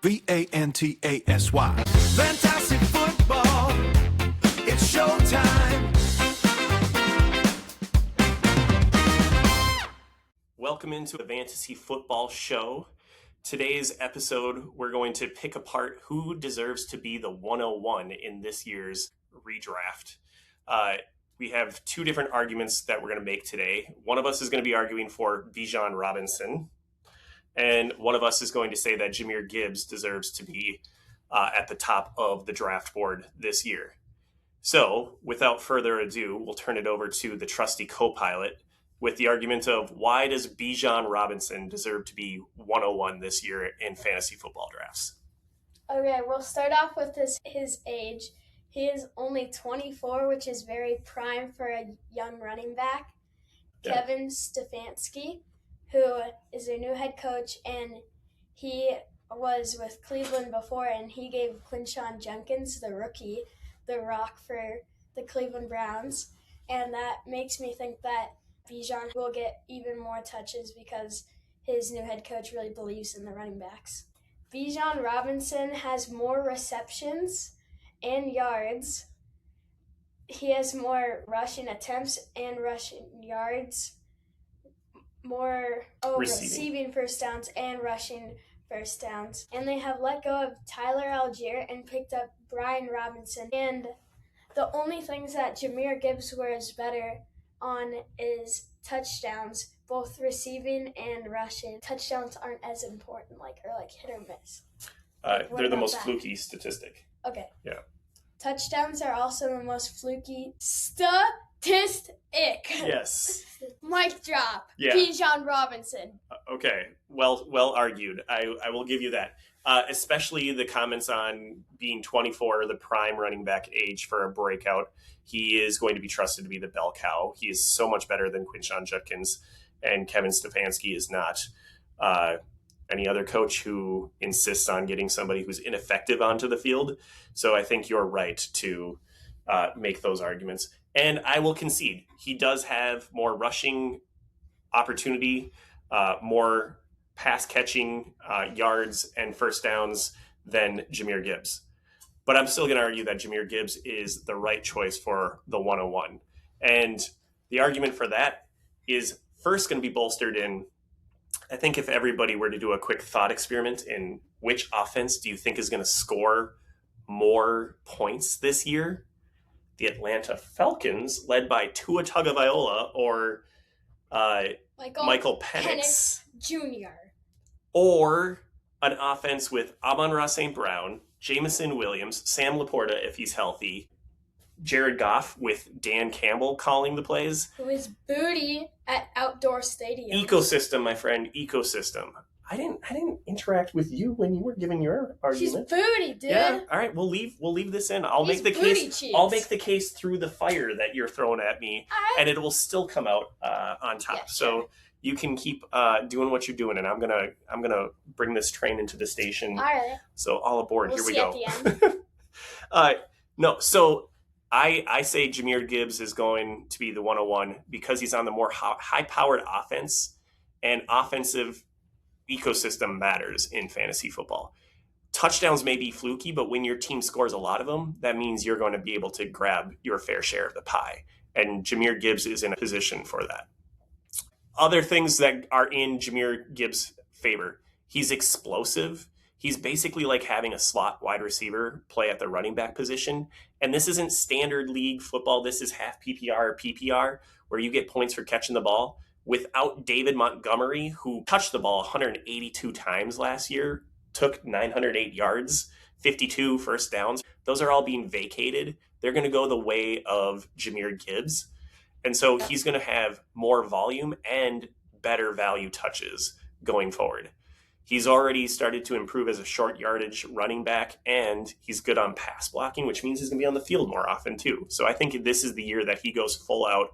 Fantasy. Fantasy football, it's showtime. Welcome into the Vantasy Football Show. Today's episode, we're going to pick apart who deserves to be the 101 in this year's redraft. We have two different arguments that we're going to make today. One of us is going to be arguing for Bijan Robinson, and one of us is going to say that Jahmyr Gibbs deserves to be at the top of the draft board this year. So, without further ado, we'll turn it over to the trusty co-pilot with the argument of why does Bijan Robinson deserve to be 101 this year in fantasy football drafts? Okay, we'll start off with his age. He is only 24, which is very prime for a young running back. Yeah. Kevin Stefanski, who is their new head coach, and he was with Cleveland before, and he gave Quinshon Judkins, the rookie, the rock for the Cleveland Browns. And that makes me think that Bijan will get even more touches because his new head coach really believes in the running backs. Bijan Robinson has more receptions and yards. He has more rushing attempts and rushing yards, more receiving first downs and rushing first downs. And they have let go of Tyler Algier and picked up Brian Robinson. And the only things that Jahmyr Gibbs was better on is touchdowns, both receiving and rushing. Touchdowns aren't as important, like hit or miss. They're the most fluky statistic. Okay. Yeah. Touchdowns are also the most fluky statistic. Yes. Mic drop. Yeah. Bijan Robinson. Okay. Well argued. I will give you that. Especially the comments on being 24, the prime running back age for a breakout. He is going to be trusted to be the bell cow. He is so much better than Quinshon Judkins, and Kevin Stefanski is not. Any other coach who insists on getting somebody who's ineffective onto the field. So I think you're right to make those arguments. And I will concede, he does have more rushing opportunity, more pass catching yards and first downs than Jahmyr Gibbs. But I'm still going to argue that Jahmyr Gibbs is the right choice for the 101. And the argument for that is first going to be bolstered in, I think if everybody were to do a quick thought experiment in which offense do you think is going to score more points this year, the Atlanta Falcons, led by Tua Tagovailoa or Michael Penix Jr., or an offense with Amon-Ra St. Brown, Jameson Williams, Sam Laporta if he's healthy, Jared Goff with Dan Campbell calling the plays. Who is booty at outdoor stadiums. Ecosystem, my friend, ecosystem. I didn't interact with you when you were giving your argument. She's booty, dude. Yeah. All right, we'll leave this in. I'll make the case through the fire that you're throwing at me, and it will still come out on top. Yeah, so sure. You can keep doing what you're doing, and I'm gonna bring this train into the station. All right. So all aboard. We'll Here we see go. at the end. No. So I say Jahmyr Gibbs is going to be the 101 because he's on the more high-powered offense, and offensive ecosystem matters in fantasy football. Touchdowns may be fluky, but when your team scores a lot of them, that means you're going to be able to grab your fair share of the pie. And Jahmyr Gibbs is in a position for that. Other things that are in Jahmyr Gibbs' favor. He's explosive. He's basically like having a slot wide receiver play at the running back position. And this isn't standard league football. This is half PPR or PPR, where you get points for catching the ball. Without David Montgomery, who touched the ball 182 times last year, took 908 yards, 52 first downs. Those are all being vacated. They're going to go the way of Jahmyr Gibbs. And so he's going to have more volume and better value touches going forward. He's already started to improve as a short yardage running back, and he's good on pass blocking, which means he's going to be on the field more often too. So I think this is the year that he goes full out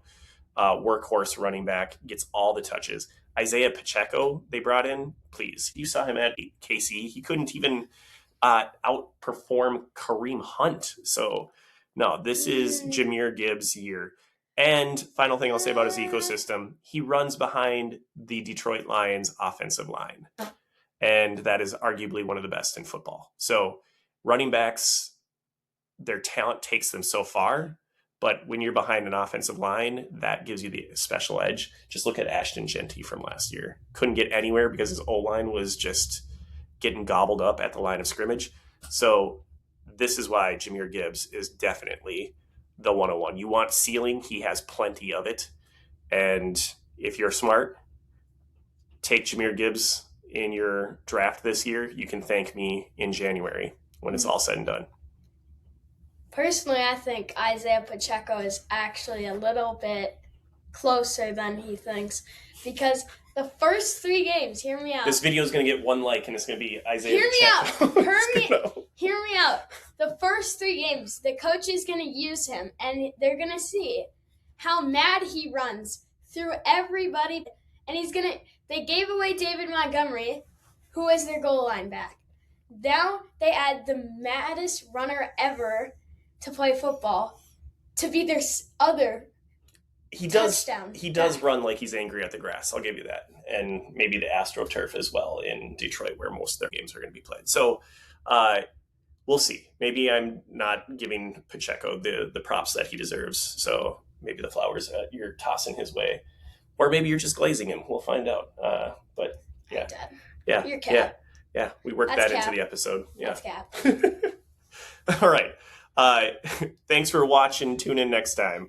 workhorse running back, gets all the touches. Isaiah Pacheco, they brought in, please. You saw him at KC. He couldn't even outperform Kareem Hunt. So no, this is Jahmyr Gibbs' year. And final thing I'll say about his ecosystem, he runs behind the Detroit Lions offensive line. and that is arguably one of the best in football. So running backs, their talent takes them so far, but when you're behind an offensive line, that gives you the special edge. Just look at Ashton Genty from last year. Couldn't get anywhere because his O-line was just getting gobbled up at the line of scrimmage. So this is why Jahmyr Gibbs is definitely the 101. You want ceiling, he has plenty of it. And if you're smart, take Jahmyr Gibbs in your draft this year. You can thank me in January when it's all said and done. Personally, I think Isaiah Pacheco is actually a little bit closer than he thinks because the first 3 games, hear me out. This video is going to get 1 like, and it's going to be Isaiah Hear me Pacheco. out. Hear me out. The first 3 games, the coach is going to use him, and they're going to see how mad he runs through everybody. And they gave away David Montgomery, who was their goal line back. Now they add the maddest runner ever to play football to be their other touchdown. He does run like he's angry at the grass. I'll give you that. And maybe the AstroTurf as well in Detroit, where most of their games are going to be played. So we'll see. Maybe I'm not giving Pacheco the props that he deserves. So maybe the flowers you're tossing his way. Or maybe you're just glazing him. We'll find out. But yeah. Yeah. You're Cap. Yeah. We worked That's that Cap. into the episode. Yeah. That's Cap. All right. Thanks for watching. Tune in next time.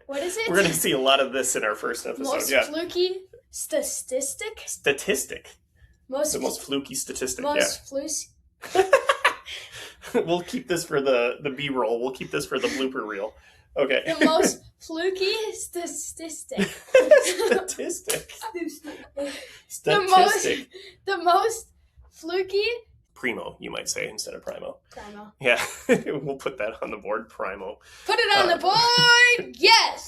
What is it? We're going to see a lot of this in our first episode. Most fluky statistic? The most fluky statistic. Fluky. We'll keep this for the B-roll. We'll keep this for the blooper reel. Okay. The most fluky statistic. Statistic. The most fluky. Primo, you might say, instead of primo. Primo. Yeah. We'll put that on the board. Primo. Put it on the board. Yes.